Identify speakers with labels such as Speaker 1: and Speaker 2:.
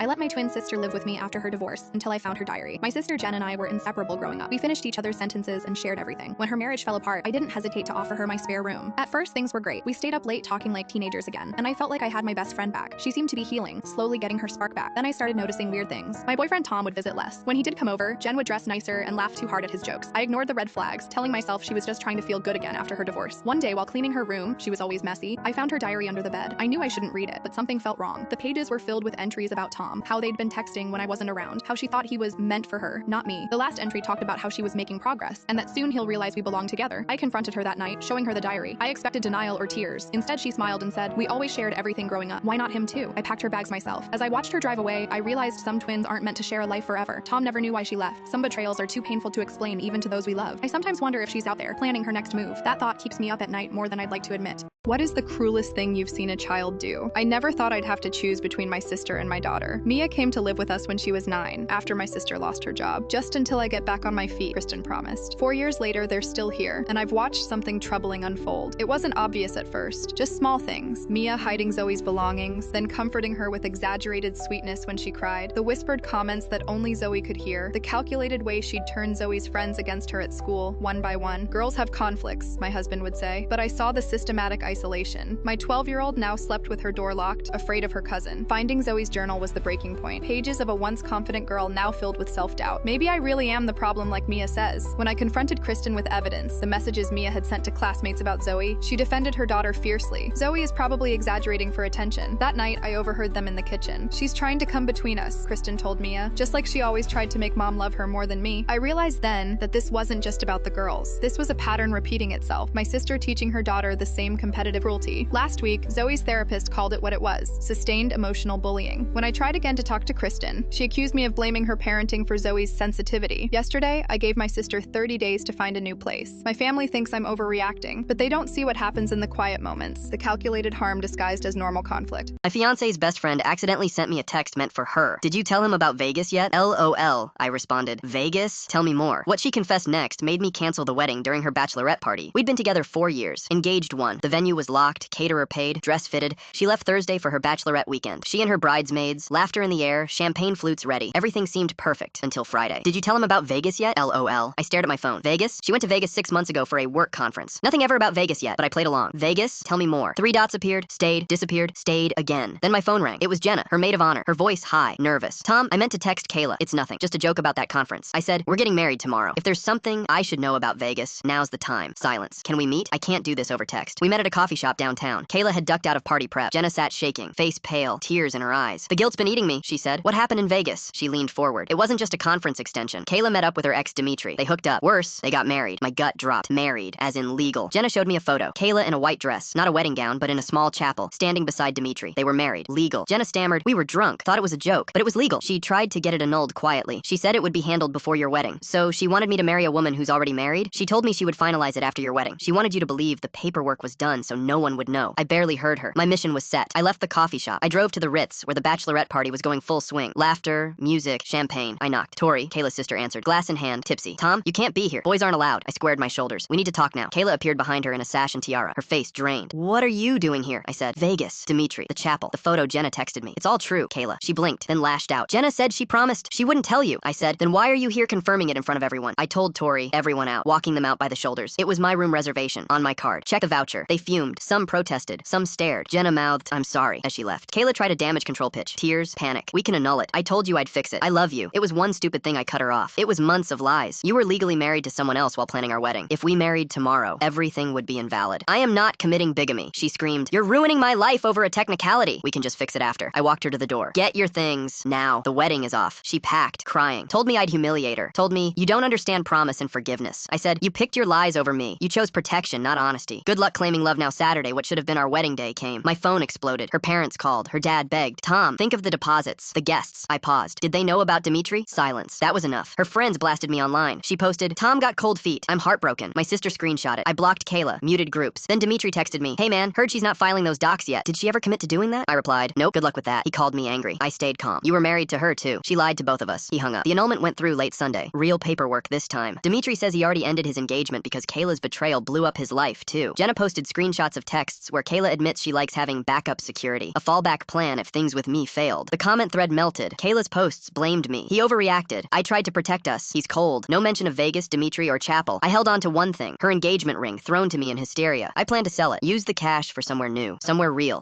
Speaker 1: I let my twin sister live with me after her divorce until I found her diary. My sister Jen and I were inseparable growing up. We finished each other's sentences and shared everything. When her marriage fell apart, I didn't hesitate to offer her my spare room. At first, things were great. We stayed up late talking like teenagers again, and I felt like I had my best friend back. She seemed to be healing, slowly getting her spark back. Then I started noticing weird things. My boyfriend Tom would visit less. When he did come over, Jen would dress nicer and laugh too hard at his jokes. I ignored the red flags, telling myself she was just trying to feel good again after her divorce. One day, while cleaning her room, she was always messy, I found her diary under the bed. I knew I shouldn't read it, but something felt wrong. The pages were filled with entries about Tom, how they'd been texting when I wasn't around, how she thought he was meant for her, not me. The last entry talked about how she was making progress, and that soon he'll realize we belong together. I confronted her that night, showing her the diary. I expected denial or tears. Instead, she smiled and said, "We always shared everything growing up. Why not him too?" I packed her bags myself. As I watched her drive away, I realized some twins aren't meant to share a life forever. Tom never knew why she left. Some betrayals are too painful to explain even to those we love. I sometimes wonder if she's out there, planning her next move. That thought keeps me up at night more than I'd like to admit.
Speaker 2: What is the cruelest thing you've seen a child do? I never thought I'd have to choose between my sister and my daughter. Mia came to live with us when she was 9, after my sister lost her job. Just until I get back on my feet, Kristen promised. 4 years later, they're still here, and I've watched something troubling unfold. It wasn't obvious at first, just small things. Mia hiding Zoe's belongings, then comforting her with exaggerated sweetness when she cried, the whispered comments that only Zoe could hear, the calculated way she'd turn Zoe's friends against her at school, one by one. Girls have conflicts, my husband would say, but I saw the systematic isolation. My 12-year-old now slept with her door locked, afraid of her cousin. Finding Zoe's journal was the breaking point. Pages of a once confident girl now filled with self-doubt. Maybe I really am the problem like Mia says. When I confronted Kristen with evidence, the messages Mia had sent to classmates about Zoe, she defended her daughter fiercely. Zoe is probably exaggerating for attention. That night, I overheard them in the kitchen. "She's trying to come between us," Kristen told Mia, just like she always tried to make mom love her more than me. I realized then that this wasn't just about the girls. This was a pattern repeating itself. My sister teaching her daughter the same competitive cruelty. Last week, Zoe's therapist called it what it was: sustained emotional bullying. When I tried again to talk to Kristen, she accused me of blaming her parenting for Zoe's sensitivity. Yesterday, I gave my sister 30 days to find a new place. My family thinks I'm overreacting, but they don't see what happens in the quiet moments, the calculated harm disguised as normal conflict.
Speaker 3: My fiance's best friend accidentally sent me a text meant for her. "Did you tell him about Vegas yet?" LOL, I responded. "Vegas? Tell me more." What she confessed next made me cancel the wedding during her bachelorette party. We'd been together 4 years, engaged 1. The venue was locked, caterer paid, dress fitted. She left Thursday for her bachelorette weekend. She and her bridesmaids, laughter in the air, champagne flutes ready. Everything seemed perfect until Friday. "Did you tell him about Vegas yet?" LOL. I stared at my phone. "Vegas? She went to Vegas 6 months ago for a work conference. Nothing ever about Vegas yet, but I played along." "Vegas? Tell me more." 3 dots appeared, stayed, disappeared, stayed again. Then my phone rang. It was Jenna, her maid of honor, her voice high, nervous. "Tom, I meant to text Kayla. It's nothing. Just a joke about that conference." I said, "We're getting married tomorrow. If there's something I should know about Vegas, now's the time." Silence. "Can we meet? I can't do this over text." We met at a coffee shop downtown. Kayla had ducked out of party prep. Jenna sat shaking, face pale, tears in her eyes. "The guilt's been eating me," she said. "What happened in Vegas?" She leaned forward. "It wasn't just a conference extension. Kayla met up with her ex Dimitri. They hooked up. Worse, they got married." My gut dropped. Married, as in legal. Jenna showed me a photo. Kayla in a white dress, not a wedding gown, but in a small chapel, standing beside Dimitri. They were married. Legal. Jenna stammered, "We were drunk. Thought it was a joke, but it was legal." She tried to get it annulled quietly. She said it would be handled before your wedding. "So she wanted me to marry a woman who's already married? She told me she would finalize it after your wedding. She wanted you to believe the paperwork was done so no one would know." I barely heard her. My mission was set. I left the coffee shop. I drove to the Ritz, where the bachelorette party was going full swing. Laughter, music, champagne. I knocked. Tori, Kayla's sister, answered, glass in hand, tipsy. "Tom, you can't be here. Boys aren't allowed." I squared my shoulders. "We need to talk now." Kayla appeared behind her in a sash and tiara, her face drained. "What are you doing here?" I said. "Vegas, Dimitri, the chapel, the photo Jenna texted me. It's all true." Kayla. She blinked, then lashed out. "Jenna said she promised she wouldn't tell you." I said, "Then why are you here confirming it in front of everyone?" I told Tori, everyone out, walking them out by the shoulders. It was my room reservation, on my card. Check the voucher. They fumed. Some protested. Some stared. Jenna mouthed, "I'm sorry," as she left. Kayla tried a damage control pitch. Tears, panic. "We can annul it. I told you I'd fix it. I love you." It was one stupid thing I cut her off. It was months of lies. "You were legally married to someone else while planning our wedding. If we married tomorrow, everything would be invalid." "I am not committing bigamy," she screamed. "You're ruining my life over a technicality." "We can just fix it after." I walked her to the door. "Get your things now. The wedding is off." She packed, crying. Told me I'd humiliate her. Told me, "You don't understand promise and forgiveness." I said, "You picked your lies over me. You chose protection, not honesty." Good luck claiming love now. Saturday, what should have been our wedding day, came. My phone exploded. Her parents called. Her dad begged, "Tom, think of the deposits, the guests." I paused. Did they know about Dimitri? Silence. That was enough. Her friends blasted me online. She posted, "Tom got cold feet. I'm heartbroken." My sister screenshot it. I blocked Kayla, muted groups. Then Dimitri texted me, "Hey man, heard she's not filing those docs yet. Did she ever commit to doing that?" I replied, "Nope, good luck with that." He called me angry. I stayed calm. "You were married to her too. She lied to both of us." He hung up. The annulment went through late Sunday. Real paperwork this time. Dimitri says he already ended his engagement because Kayla's betrayal blew up his life too. Jenna posted screenshots of texts where Kayla admits she likes having backup security, a fallback plan if things with me failed. The comment thread melted. Kayla's posts blamed me. He overreacted. I tried to protect us. He's cold. No mention of Vegas, Dimitri, or Chapel. I held on to one thing, her engagement ring, thrown to me in hysteria. I plan to sell it. Use the cash for somewhere new. Somewhere real.